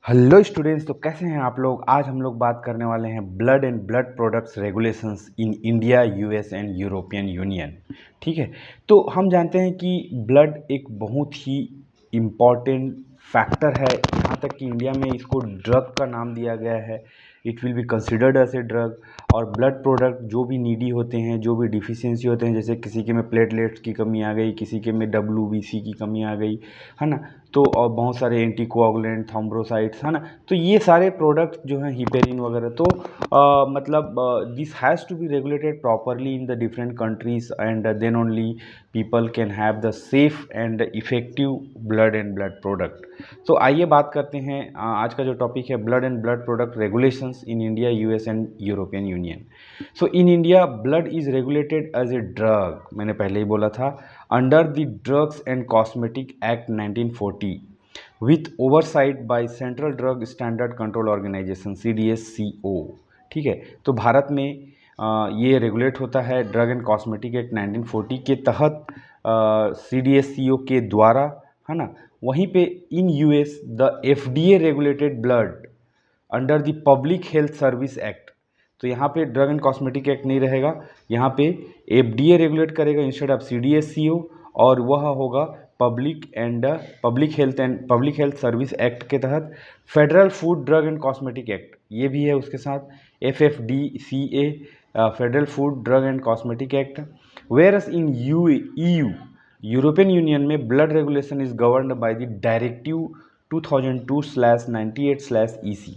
Hello students, तो कैसे हैं आप लोग। आज हम लोग बात करने वाले हैं blood and blood products regulations in India, US and European union. ठीक है, तो हम जानते हैं कि ब्लड एक बहुत ही इम्पॉर्टेंट फैक्टर है। यहाँ तक कि इंडिया में इसको ड्रग का नाम दिया गया है। It will be considered as a drug. और ब्लड प्रोडक्ट जो भी नीडी होते हैं, जो भी डिफिशियंसी होते हैं, जैसे किसी के में प्लेटलेट्स की कमी आ गई, किसी के में WBC की कमी आ गई, है ना। तो और बहुत सारे एंटीकोआगुलेंट, थ्रोम्बोसाइट्स, है ना। तो ये सारे प्रोडक्ट्स जो हैं हिपेरिन वगैरह, तो मतलब this has to be regulated properly in the different countries and then only people can have the safe and effective blood and blood product. तो आइए बात करते हैं। आज का जो टॉपिक है blood and blood product regulations in India, US and European Union. So in India blood is regulated as a drug, मैंने पहले ही बोला था, under the Drugs and Cosmetic Act 1940 with oversight by Central Drug Standard Control Organization CDSCO। ठीक है, तो भारत में ये regulate होता है ड्रग एंड कॉस्मेटिक एक्ट 1940 के तहत, CDSCO के द्वारा, है ना। वहीं पे in US the FDA regulated blood under the public health service act. तो यहाँ पे ड्रग एंड कॉस्मेटिक एक्ट नहीं रहेगा, यहाँ पे FDA रेगुलेट करेगा इंस्टेड ऑफ CDSCO, और वह होगा पब्लिक हेल्थ सर्विस एक्ट के तहत federal food drug and cosmetic act, ये भी है उसके साथ FFDCA, federal food drug and cosmetic act. Whereas in EU European union में blood regulation is governed by the directive 2002/98/EC।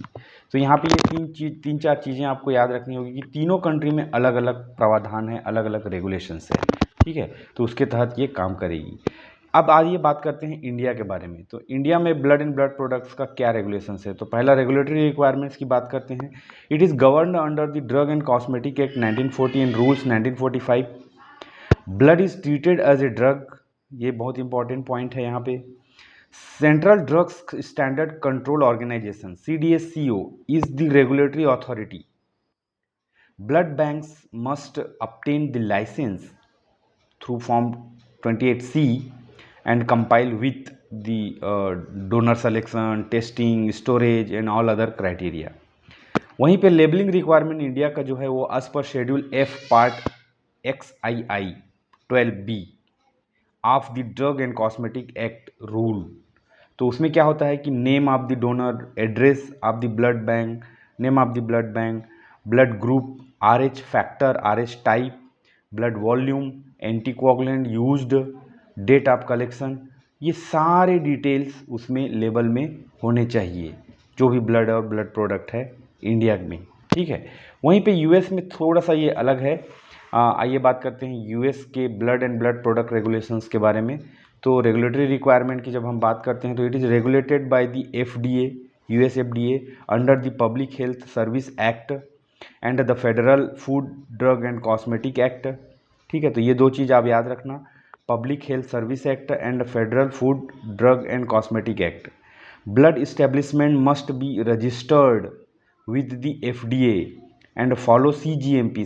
तो यहाँ पे ये तीन चार चीज़ें आपको याद रखनी होगी कि तीनों कंट्री में अलग अलग प्रावधान है, अलग अलग रेगुलेशंस है। ठीक है, तो उसके तहत ये काम करेगी। अब आइए बात करते हैं इंडिया के बारे में। तो इंडिया में ब्लड एंड ब्लड प्रोडक्ट्स का क्या रेगुलेशंस है। तो पहला रेगुलेटरी रिक्वायरमेंट्स की बात करते हैं। It is governed under the drug and cosmetic act 1940 and rules 1945। Blood is treated as a drug, ये बहुत इंपॉर्टेंट पॉइंट है यहाँ पे। Central Drugs Standard Control Organization CDSCO is the regulatory authority. Blood banks must obtain the license through Form 28C and compile with the donor selection, testing, storage and all other criteria. वहीं पे labelling requirement India का जो है वो as per schedule F part XII 12B of the drug and cosmetic act rule. तो उसमें क्या होता है कि name of the donor, address of the blood bank, name of the blood bank, blood group, RH factor, RH type, blood volume, anticoagulant used, date of collection, ये सारे details उसमें label में होने चाहिए, जो भी ब्लड और ब्लड प्रोडक्ट है इंडिया में। ठीक है, वहीं पे यूएस में थोड़ा सा ये अलग है। आइए बात करते हैं यूएस के blood and blood product regulations के बारे में। तो रेगुलेटरी रिक्वायरमेंट की जब हम बात करते हैं तो it is regulated by the FDA, US FDA under the public health service act and the federal food drug and cosmetic act. ठीक है, तो ये दो चीज़ आप याद रखना, public health service act and federal food drug and cosmetic act. Blood establishment must be registered with the FDA and follow CGMP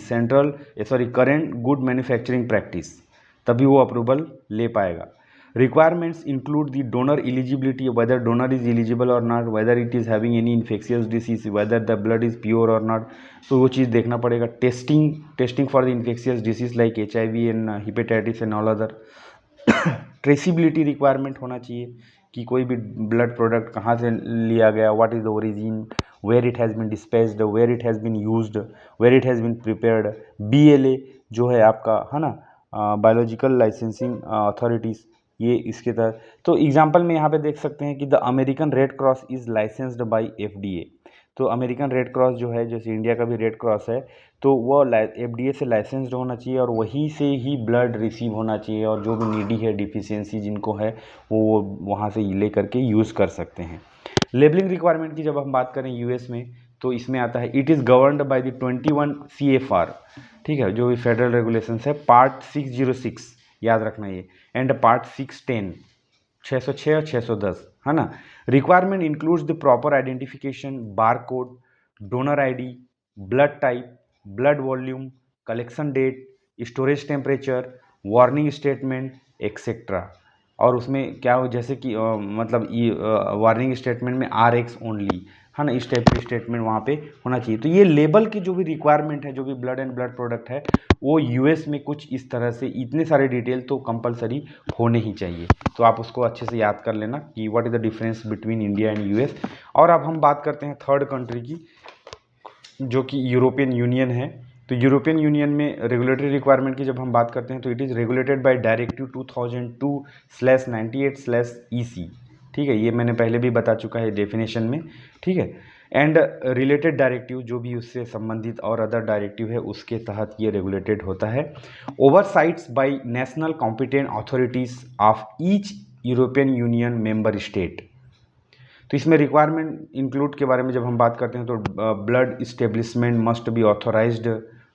current good manufacturing practice, तभी वो अप्रूवल ले पाएगा। Requirements include the donor eligibility, whether donor is eligible और not, whether it is having any infectious disease, whether the blood is pure और not, तो वो चीज़ देखना पड़ेगा। Testing for the infectious disease like HIV and hepatitis and all other. Traceability requirement होना चाहिए कि कोई भी ब्लड प्रोडक्ट कहाँ से लिया गया, what is the origin, where it has been dispensed, where it has been used, where it has been prepared. BLA जो है आपका, है ना, बायोलॉजिकल लाइसेंसिंग अथॉरिटीज़, ये इसके तहत। तो एग्जांपल में यहाँ पे देख सकते हैं कि the American Red Cross is licensed by FDA। तो अमेरिकन रेड क्रॉस जो है, जैसे इंडिया का भी रेड क्रॉस है, तो वो FDA से लाइसेंस्ड होना चाहिए और वहीं से ही ब्लड रिसीव होना चाहिए, और जो भी नीडी है, डिफिशियंसी जिनको है, वो वहाँ से ले करके यूज़ कर सकते हैं। लेबलिंग रिक्वायरमेंट की जब हम बात करें यूएस में, तो इसमें आता है it is governed by the 21 CFR। ठीक है, जो भी फेडरल रेगुलेशंस है, पार्ट 606 याद रखना ये, एंड पार्ट 610, 606 और 610, है ना। Requirement includes the proper identification, bar code, donor ID, blood type, blood volume, collection date, storage temperature, warning statement etcetera. और उसमें क्या हो, जैसे कि मतलब ये वार्निंग स्टेटमेंट में RX ओनली, है ना, इस टाइप की स्टेटमेंट वहाँ पे होना चाहिए। तो ये लेबल की जो भी रिक्वायरमेंट है, जो भी ब्लड एंड ब्लड प्रोडक्ट है, वो यूएस में कुछ इस तरह से इतने सारे डिटेल तो कंपलसरी होने ही चाहिए। तो आप उसको अच्छे से याद कर लेना कि what is the difference between India and US. और अब हम बात करते हैं थर्ड कंट्री की, जो कि यूरोपियन यूनियन है। तो यूरोपियन यूनियन में रेगुलेटरी रिक्वायरमेंट की जब हम बात करते हैं तो it is regulated by directive 2002/98/EC। ठीक है, ये मैंने पहले भी बता चुका है डेफिनेशन में। ठीक है, एंड रिलेटेड डायरेक्टिव जो भी उससे संबंधित और अदर डायरेक्टिव है उसके तहत ये रेगुलेटेड होता है। Oversights by national competent authorities of each European Union member state. तो इसमें रिक्वायरमेंट इंक्लूड के बारे में जब हम बात करते हैं तो blood establishment must be authorized,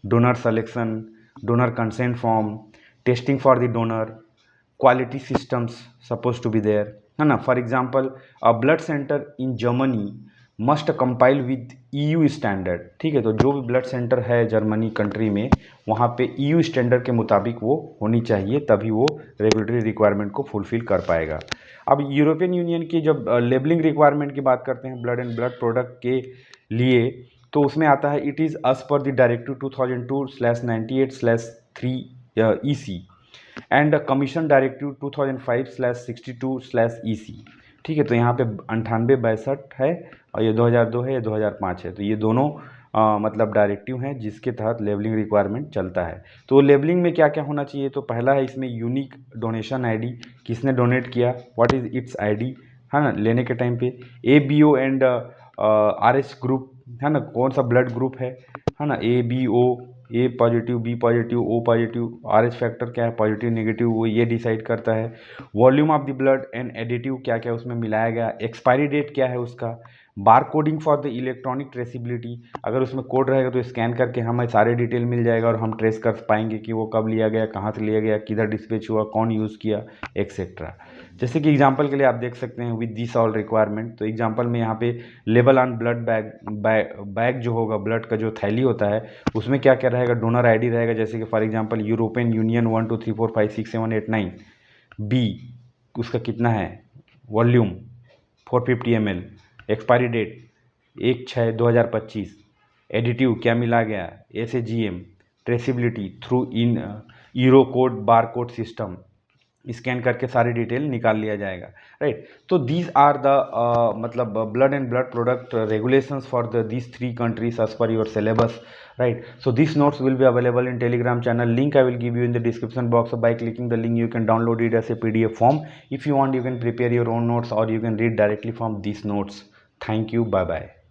donor selection, donor consent form, testing for the donor, quality systems suppose to be there, है ना। For example a blood center in Germany must compile with EU standard. ठीक है, तो जो भी blood center है Germany country में, वहाँ पे EU स्टैंडर्ड के मुताबिक वो होनी चाहिए, तभी वो रेगुलेटरी रिक्वायरमेंट को फुलफिल कर पाएगा। अब यूरोपियन यूनियन की जब लेबलिंग रिक्वायरमेंट की बात करते हैं ब्लड एंड ब्लड प्रोडक्ट के लिए, तो उसमें आता है it is as per the directive 2002/98/3 and commission directive 2005/62/EC। ठीक है, तो यहाँ पे 98/62 है और ये 2002 है, ये 2005 है। तो ये दोनों मतलब डायरेक्टिव हैं जिसके तहत लेबलिंग रिक्वायरमेंट चलता है। तो लेबलिंग में क्या क्या होना चाहिए, तो पहला है इसमें यूनिक डोनेशन ID, किसने डोनेट किया, व्हाट इज़ इट्स ID, है ना, लेने के टाइम पे। ABO एंड RH ग्रुप, है ना, कौन सा ब्लड ग्रुप है ना, ABO, A positive, B positive, O positive, RH factor क्या है, पॉजिटिव नेगेटिव, वो ये डिसाइड करता है। Volume of the blood and additive क्या क्या उसमें मिलाया गया, एक्सपायरी डेट क्या है उसका, bar coding for the electronic traceability, अगर उसमें कोड रहेगा तो स्कैन करके हमें सारे डिटेल मिल जाएगा और हम ट्रेस कर पाएंगे कि वो कब लिया गया, कहाँ से लिया गया, किधर डिस्पैच हुआ, कौन यूज़ किया, एक्सेट्रा। जैसे कि एग्जांपल के लिए आप देख सकते हैं विद दिस ऑल रिक्वायरमेंट, तो एग्जांपल में यहाँ पे लेबल ऑन ब्लड बैग जो होगा, ब्लड का जो थैली होता है, उसमें क्या क्या रहेगा, डोनर ID रहेगा, जैसे कि for example European union 1 2 3 4 5 6 7 8 9, B उसका कितना है, volume 450 ml, expiry date 1/6/2025, additive क्या मिला गया, A से GM, traceability through in euro code bar code system, scan करके सारी डिटेल निकाल लिया जाएगा, राइट। तो दीज आर द मतलब blood and blood product regulations for the these 3 countries as per your syllabus, right? So these notes will be available in Telegram channel. Link I will give you in the description box. So by clicking the link you can download it as a PDF form. If you want you can prepare your own notes or you can read directly from these notes. Thank you. Bye bye.